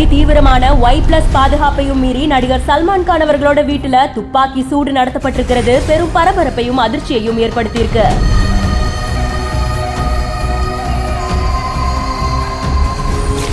அதி தீவிரமான Y+ பாதுகாப்பையும் மீறி நடிகர் சல்மான் கான் அவர்களோட வீட்டுல துப்பாக்கி சூடு நடத்தப்பட்டிருக்கிறது பெரும் பரபரப்பையும் அதிர்ச்சியையும் ஏற்படுத்தியிருக்கு.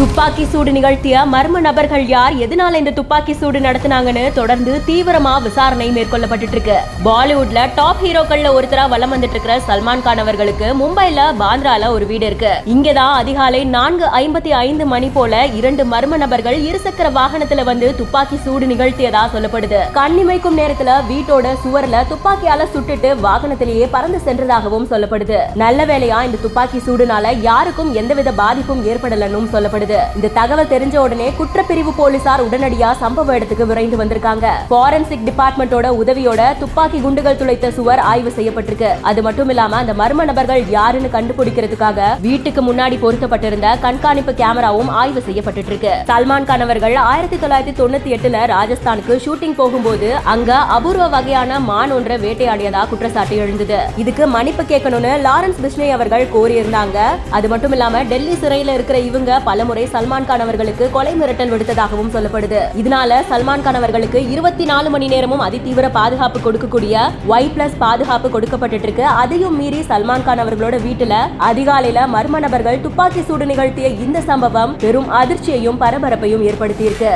துப்பாக்கி சூடு நிகழ்த்திய மர்ம நபர்கள் யார், எதனால இந்த துப்பாக்கி சூடு நடத்தினாங்கன்னு தொடர்ந்து தீவிரமா விசாரணை மேற்கொள்ளப்பட்டு இருக்கு. பாலிவுட்ல டாப் ஹீரோக்கள்ல ஒருத்தரா வலம் வந்துட்டு இருக்கிற சல்மான் கான் அவர்களுக்கு மும்பைல பாந்திரால ஒரு வீடு இருக்கு. இங்கதான் அதிகாலை 4:55 மணி போல 2 மர்ம நபர்கள் இருசக்கர வாகனத்துல வந்து துப்பாக்கி சூடு நிகழ்த்தியதா சொல்லப்படுது. கண்ணிமைக்கும் நேரத்துல வீட்டோட சுவர்ல துப்பாக்கியால சுட்டுட்டு வாகனத்திலேயே பறந்து சென்றதாகவும் சொல்லப்படுது. நல்ல வேளையா இந்த துப்பாக்கி சூடுனால யாருக்கும் எந்தவித பாதிப்பும் ஏற்படலன்னு சொல்லப்படுது. இந்த தகவல் தெரிஞ்ச உடனே குற்றப்பிரிவு போலீசார் உடனடியா சம்பவ இடத்துக்கு விரைந்து வந்திருக்காங்க. ஃபாரன்சிக் டிபார்ட்மெண்டோட உதவியோட துப்பாக்கி குண்டுகள் துளைத்த சுவர் ஆய்வு செய்யப்பட்டிருக்கு. அது மட்டும் இல்லாம அந்த மர்ம நபர்கள் யாருன்னு கண்டுபிடிக்கிறதுக்காக வீட்டுக்கு முன்னாடி பொருத்தப்பட்டிருந்த கண்காணிப்பு கேமராவும் ஆய்வு செய்யப்பட்டு இருக்கு. சல்மான் கான் அவர்கள் 1998ல ராஜஸ்தானுக்கு ஷூட்டிங் போகும்போது அங்க அபூர்வ வகையான மான் ஒன்றை வேட்டையாடியதா குற்றச்சாட்டு எழுந்தது. இதுக்கு மன்னிப்பு கேட்கணும்னு லாரன்ஸ் பிஸ்னே அவர்கள் கோரியிருந்தாங்க. அது மட்டும் இல்லாம டெல்லி சிறையில இருக்கிற இவங்க பலமுறை சல்மான் கான் அவர்களுக்கு கொலை மிரட்டல் விடுத்ததாகவும் சொல்லப்படுது. இதனால சல்மான் கான் அவர்களுக்கு 24 மணி நேரமும் அதிதீவிர பாதுகாப்பு கொடுக்கக்கூடிய Y+ பாதுகாப்பு கொடுக்கப்பட்டு இருக்கு. அதையும் மீறி சல்மான் கான் அவர்களோட வீட்டுல அதிகாலையில மர்ம நபர்கள் துப்பாக்கி சூடு நிகழ்த்திய இந்த சம்பவம் பெரும் அதிர்ச்சியையும் பரபரப்பையும் ஏற்படுத்தியிருக்கு.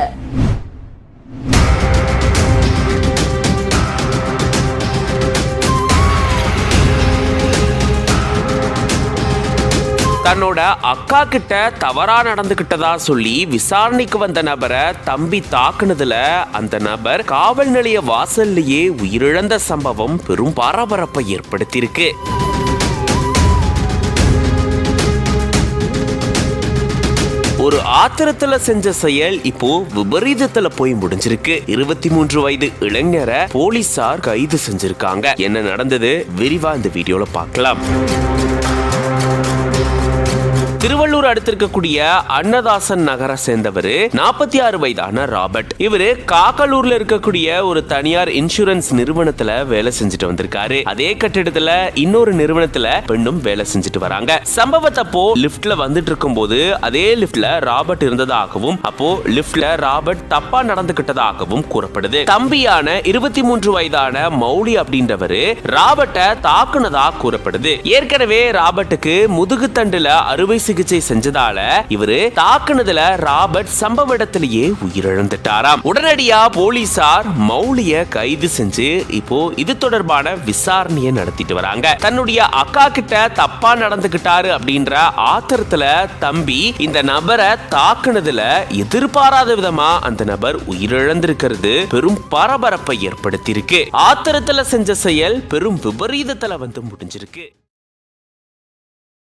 தன்னோட அக்கா கிட்ட தவறா நடந்துகிட்டதா சொல்லி விசாரணைக்கு வந்த நபரை தம்பி தாக்குனதுல அந்த நபர் காவல் நிலைய வாசல்லையே உயிரிழந்த சம்பவம் பெரும் பரபரப்பை ஏற்படுத்தியிருக்கு. ஒரு ஆத்திரத்துல செஞ்ச செயல் இப்போ விபரீதத்துல போய் முடிஞ்சிருக்கு. 23 வயது இளைஞரை போலீசார் கைது செஞ்சிருக்காங்க. என்ன நடந்தது விரிவா இந்த வீடியோல பார்க்கலாம். திருவள்ளூர் அடுத்திருக்கக்கூடிய அன்னதாசன் நகரை சேர்ந்தவர் 46 வயதான ராபர்ட். இவரு காக்கலூர்ல இருக்கக்கூடிய ஒரு தனியார் இன்சூரன்ஸ் நிறுவனத்துல வேலை செஞ்சுட்டு வந்திருக்காரு. அதே கட்டிடத்துல இன்னொரு நிறுவனத்துல பெண்ணும் வேலை செஞ்சுட்டு வராங்க. சம்பவத்தப்போ லிப்ட்ல வந்துட்டு இருக்கும் போது அதே லிப்ட்ல ராபர்ட் இருந்ததாகவும் அப்போ லிப்ட்ல ராபர்ட் தப்பா நடந்துகிட்டதாகவும் கூறப்படுது. தம்பியான 23 வயதான மௌலி அப்படின்றவரு ராபர்ட்டை தாக்குனதா கூறப்படுது. ஏற்கனவே ராபர்ட்டுக்கு முதுகு தண்டுல அறுவை சிகிச்சை செஞ்சதால இவரு தாக்குனதுல ராபர்ட் சம்பவ இடத்திலேயே உயிரிழந்துட்டாராம். உடனடியா போலீசார் மௌலிய கைது செஞ்சு இப்போ இது தொடர்பான விசாரணையை நடத்திட்டு வராங்க. தன்னுடைய அக்கா கிட்ட தப்பா நடந்துகிட்டாரு அப்படின்ற ஆத்திரத்துல தம்பி இந்த நபரை தாக்குனதுல எதிர்பாராத விதமா அந்த நபர் உயிரிழந்திருக்கிறது பெரும் பரபரப்பை ஏற்படுத்தியிருக்கு. ஆத்திரத்துல செஞ்ச செயல் பெரும் விபரீதத்துல வந்து முடிஞ்சிருக்கு.